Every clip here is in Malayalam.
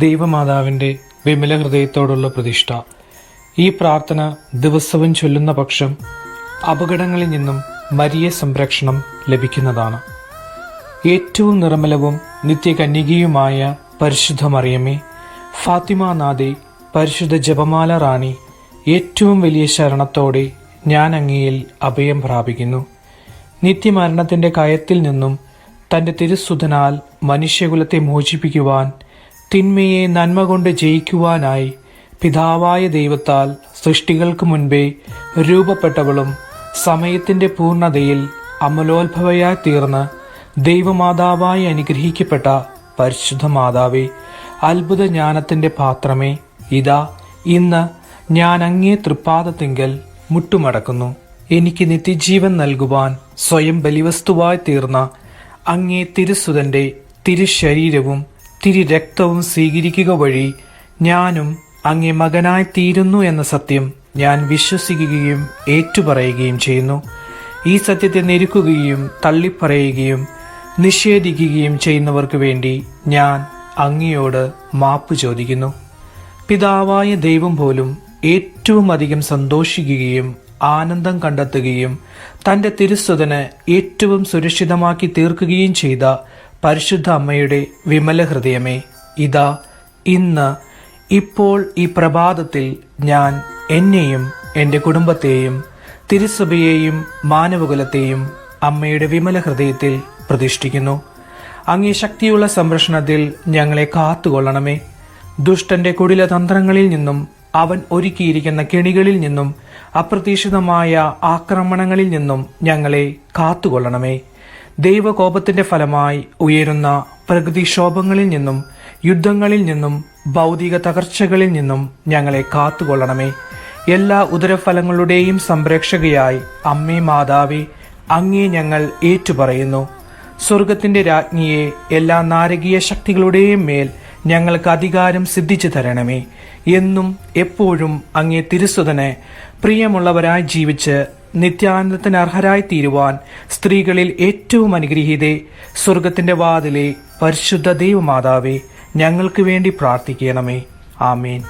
ദൈവമാതാവിൻ്റെ വിമല ഹൃദയത്തോടുള്ള പ്രതിഷ്ഠ. ഈ പ്രാർത്ഥന ദിവസവും ചൊല്ലുന്ന പക്ഷം അപകടങ്ങളിൽ നിന്നും മരിയ സംരക്ഷണം ലഭിക്കുന്നതാണ്. ഏറ്റവും നിർമ്മലവും നിത്യകന്യകയുമായ പരിശുദ്ധ മറിയമേ, ഫാത്തിമ നാഥേ, പരിശുദ്ധ ജപമാല റാണി, ഏറ്റവും വലിയ ശരണത്തോടെ ഞാൻ അങ്ങയിൽ അഭയം പ്രാപിക്കുന്നു. നിത്യമരണത്തിന്റെ കയത്തിൽ നിന്നും തന്റെ തിരുസുതനാൽ മനുഷ്യകുലത്തെ മോചിപ്പിക്കുവാൻ, തിന്മയെ നന്മ കൊണ്ട് ജയിക്കുവാനായി പിതാവായ ദൈവത്താൽ സൃഷ്ടികൾക്ക് മുൻപേ രൂപപ്പെട്ടവളും സമയത്തിന്റെ പൂർണ്ണതയിൽ അമലോത്ഭവയായി തീർന്ന് ദൈവമാതാവായി അനുഗ്രഹിക്കപ്പെട്ട പരിശുദ്ധ മാതാവേ, അത്ഭുത ജ്ഞാനത്തിന്റെ പാത്രമേ, ഇതാ ഇന്ന് ഞാൻ അങ്ങേ തൃപ്പാദത്തിങ്കൽ മുട്ടുമടക്കുന്നു. എനിക്ക് നിത്യജീവൻ നൽകുവാൻ സ്വയം ബലിവസ്തുവായി തീർന്ന അങ്ങേ തിരുസുതന്റെ തിരുശരീരവും തിരുരക്തവും സ്വീകരിക്കുക വഴി ഞാനും അങ്ങേ മകനായി തീരുന്നു എന്ന സത്യം ഞാൻ വിശ്വസിക്കുകയും ഏറ്റുപറയുകയും ചെയ്യുന്നു. ഈ സത്യത്തെ ഞെരുക്കുകയും തള്ളിപ്പറയുകയും നിഷേധിക്കുകയും ചെയ്യുന്നവർക്ക് വേണ്ടി ഞാൻ അങ്ങയോട് മാപ്പ് ചോദിക്കുന്നു. പിതാവായ ദൈവം പോലും ഏറ്റവും അധികം സന്തോഷിക്കുകയും ആനന്ദം കണ്ടെത്തുകയും തന്റെ തിരുസുതന് ഏറ്റവും സുരക്ഷിതമാക്കി തീർക്കുകയും ചെയ്ത പരിശുദ്ധ അമ്മയുടെ വിമല ഹൃദയമേ, ഇതാ ഇന്ന് ഇപ്പോൾ ഈ പ്രഭാതത്തിൽ ഞാൻ എന്നെയും എൻ്റെ കുടുംബത്തെയും തിരുസഭയെയും മാനവകുലത്തെയും അമ്മയുടെ വിമല ഹൃദയത്തിൽ പ്രതിഷ്ഠിക്കുന്നു. അങ്ങേ ശക്തിയുള്ള സംരക്ഷണത്തിൽ ഞങ്ങളെ കാത്തുകൊള്ളണമേ. ദുഷ്ടന്റെ കുടില തന്ത്രങ്ങളിൽ നിന്നും അവൻ ഒരുക്കിയിരിക്കുന്ന കെണികളിൽ നിന്നും അപ്രതീക്ഷിതമായ ആക്രമണങ്ങളിൽ നിന്നും ഞങ്ങളെ കാത്തുകൊള്ളണമേ. ദൈവകോപത്തിന്റെ ഫലമായി ഉയരുന്ന പ്രകൃതിക്ഷോഭങ്ങളിൽ നിന്നും യുദ്ധങ്ങളിൽ നിന്നും ഭൗതിക തകർച്ചകളിൽ നിന്നും ഞങ്ങളെ കാത്തുകൊള്ളണമേ. എല്ലാ ഉദരഫലങ്ങളുടെയും സംരക്ഷകയായി അമ്മേ മാതാവേ, അങ്ങേ ഞങ്ങൾ ഏറ്റുപറയുന്നു. സ്വർഗത്തിന്റെ രാജ്ഞിയെ, എല്ലാ നാരകീയ ശക്തികളുടെയും മേൽ ഞങ്ങൾക്ക് അധികാരം സിദ്ധിച്ചു തരണമേ. എന്നും എപ്പോഴും അങ്ങേ തിരുസുതനെ പ്രിയമുള്ളവരായി ജീവിച്ച് നിത്യാനന്ദത്തിന് അർഹരായി തീരുവാൻ സ്ത്രീകളിൽ ഏറ്റവും അനുഗ്രഹീതേ, സ്വർഗത്തിന്റെ വാതിലെ പരിശുദ്ധ ദൈവമാതാവേ, ഞങ്ങൾക്ക് വേണ്ടി പ്രാർത്ഥിക്കണമേ. ആമേൻ.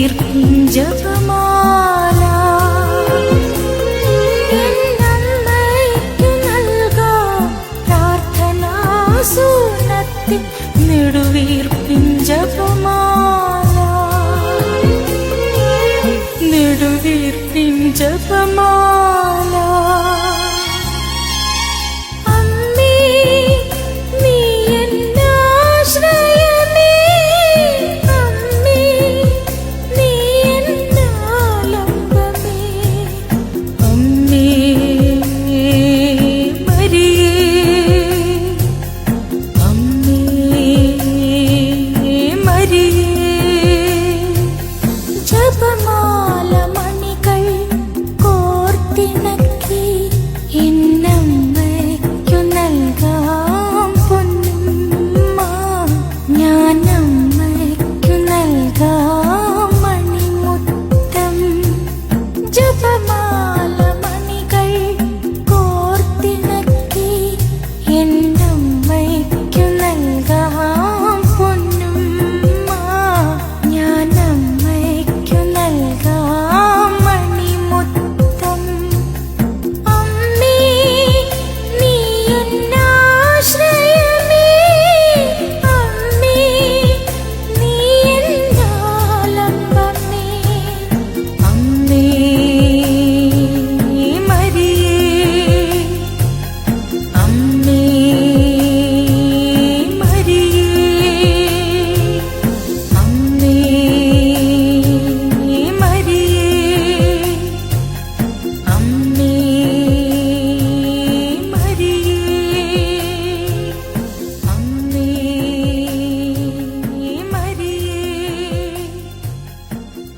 നെടുവീർപ്പിൻ ജപമാല എന്നമ്മയ്ക്കു നൽകാം പ്രാർത്ഥനാസൂനത്തിൽ നെടുവീർപ്പിൻ ജപമാല നെടുവീർപ്പിൻ ജപമാല അമ്മേ നീ എന്നാശ്രയമേ അമ്മേ നീ എന്നാലംബമേ അമ്മേ മരിയേ അമ്മേ മരിയേ ജപമാല മണികൾ കോർത്തിണക്കി എന്നമ്മയ്ക്കു നൽകാം പൊന്നുമ്മ ഞാൻ അമ്മയ്ക്കു നൽകാം മണിമുത്തം ജപമാല മണികൾ കോർത്തിണക്കി എന്നമ്മയ്ക്കു നൽകാം പൊന്നുമ്മ ഞാൻ അമ്മയ്ക്കു നൽകാം മണിമുത്തം അമ്മേ നീ എന്നാശ്രയമേ അമ്മേ നീ എന്നാലംബമേ അമ്മേ മരിയേ അമ്മേ മരിയേ അമ്മേ മരിയേ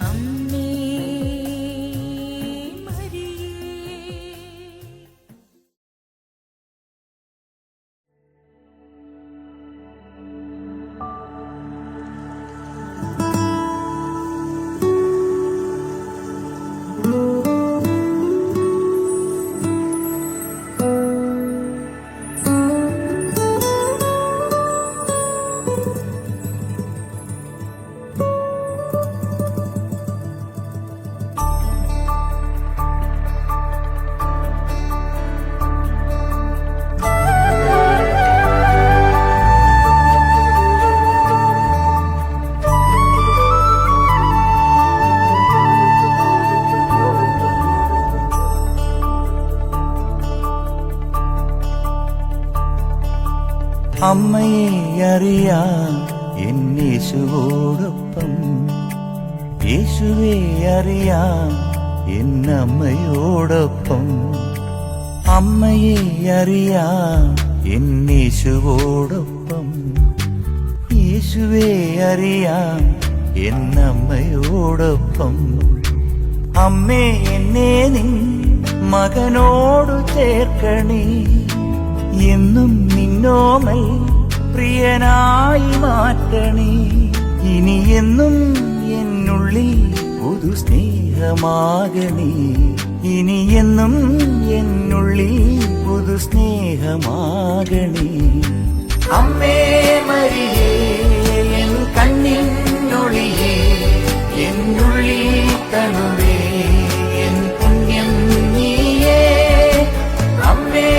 അമ്മേ അമ്മയെ അറിയാം എന്നേശുവോടൊപ്പം യേശുവെ അറിയാം എന്നമ്മയോടൊപ്പം അമ്മയെ അറിയാം എന്നേശുവോടൊപ്പം യേശുവെ അറിയാം എന്നമ്മയോടൊപ്പം അമ്മേ എന്നെ നിൻ മകനോടു ചേർക്കണേ എന്നും നിന്നോമൽ പ്രിയനായി മാറ്റണേ ഇനി എന്നും എന്നുള്ളിൽ പുതു സ്നേഹമാകണേ ഇനി എന്നും എന്നുള്ളിൽ പുതു സ്നേഹമാകണേ അമ്മേ മരിയേ എൻ കണ്ണിനൊളിയേ എന്നുള്ളിൽ തണുവേ എൻ പുണ്യം നീയേ അമ്മേ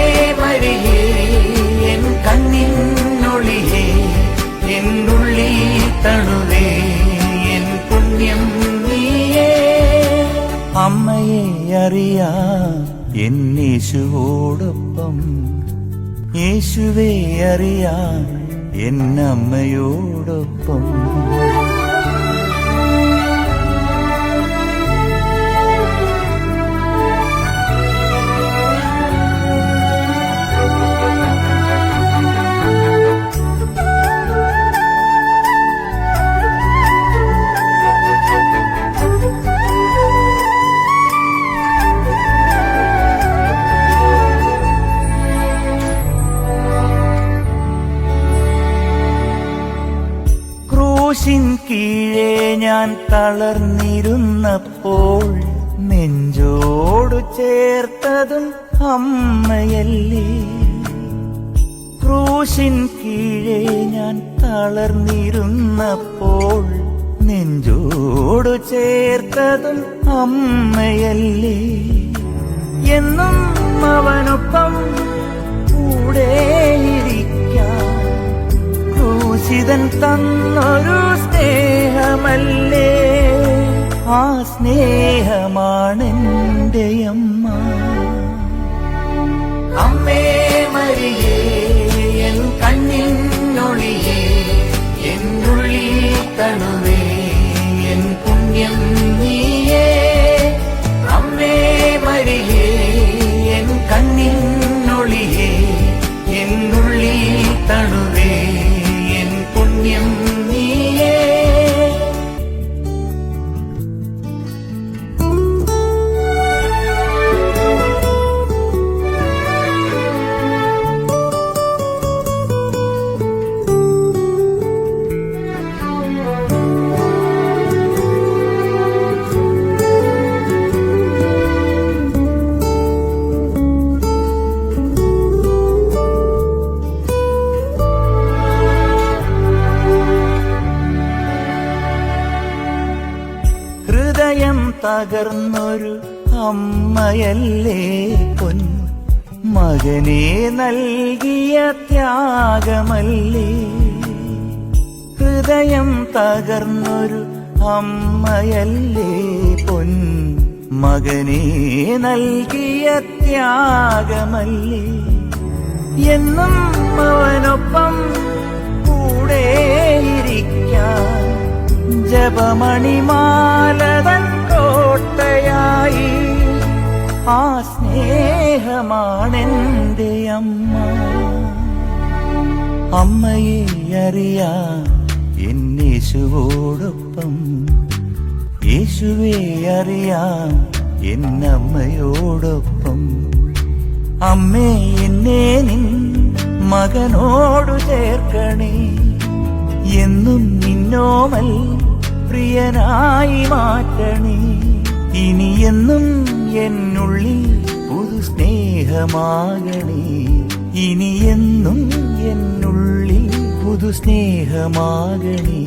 മരിയേ എൻ കണ്ണിനൊളിയേ എന്നുള്ളിൽ തണുവേ എൻ പുണ്യം നീയേ അമ്മയെ അറിയാം എന്നേശുവോടൊപ്പം യേശുവെ അറിയാം എന്നമ്മയോടൊപ്പം ക്രൂശിൻ കീഴെ ഞാൻ തളർന്നിരുന്നപ്പോൾ നെഞ്ചോടു ചേർത്തതും അമ്മയല്ലേ ക്രൂശിൻ കീഴെ ഞാൻ തളർന്നിരുന്നപ്പോൾ നെഞ്ചോടു ചേർത്തതും അമ്മയല്ലേ. എന്നും അവനൊപ്പം കൂടെയിരിക്കാൻ ക്രൂശിതൻ തന്നൊരു സ്നേഹമല്ലേ. ആ സ്നേഹമാണെന്റെ അമ്മ. അമ്മേ മരിയേ, എൻ കണ്ണിനൊളിയേ, എന്നുള്ളിൽ തണുവേ, എൻ പുണ്യം നീയേ. അമ്മേ മരിയേ, എൻ കണ്ണിനൊളിയേ, എന്നുള്ളിൽ തണുവേ, എൻ പുണ്യം നീയേ. ഹൃദയം തകർന്നൊരു അമ്മയല്ലേ പൊൻ മകനെ നൽകിയ ത്യാഗമല്ലേ. ഹൃദയം തകർന്നൊരു അമ്മയല്ലേ പൊൻ മകനെ നൽകിയ ത്യാഗമല്ലേ. എന്നും അവനൊപ്പം കൂടെയിരിക്കാൻ ജപമണിമാലതൻ കോട്ടയായി. ആ സ്നേഹമാണെന്റെ അമ്മ. അമ്മയെ അറിയാം എന്നേശുവോടൊപ്പം, യേശുവെ അറിയാം എന്നമ്മയോടൊപ്പം. അമ്മേ, എന്നെ നിൻ മകനോടു ചേർക്കണേ, എന്നും നിന്നോമൽ പ്രിയനായി മാറ്റണേ. ഇനിയെന്നും എന്നുള്ളിൽ പുതു സ്നേഹമാകണേ, ഇനിയെന്നും എന്നുള്ളിൽ പുതു സ്നേഹമാകണേ.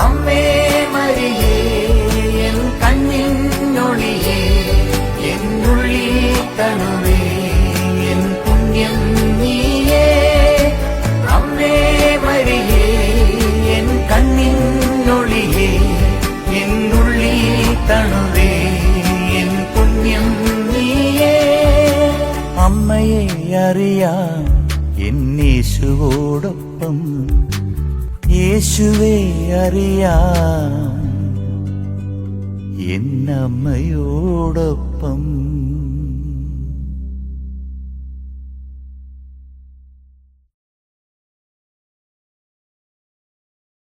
അമ്മേ മരിയേ, എൻ കണ്ണിനൊളിയേ, എന്നുള്ളിൽ തണുവേ, എൻ പുണ്യം നീയേ. അമ്മേ മരിയേ, എൻ കണ്ണിനൊളിയേ, എന്നുള്ളിൽ തണുവേ, എൻ പുണ്യം നീയേ. അമ്മയെ അറിയാം എന്നേശുവോടൊപ്പം, യേശുവെ അറിയാം എന്നമ്മയോടൊപ്പം.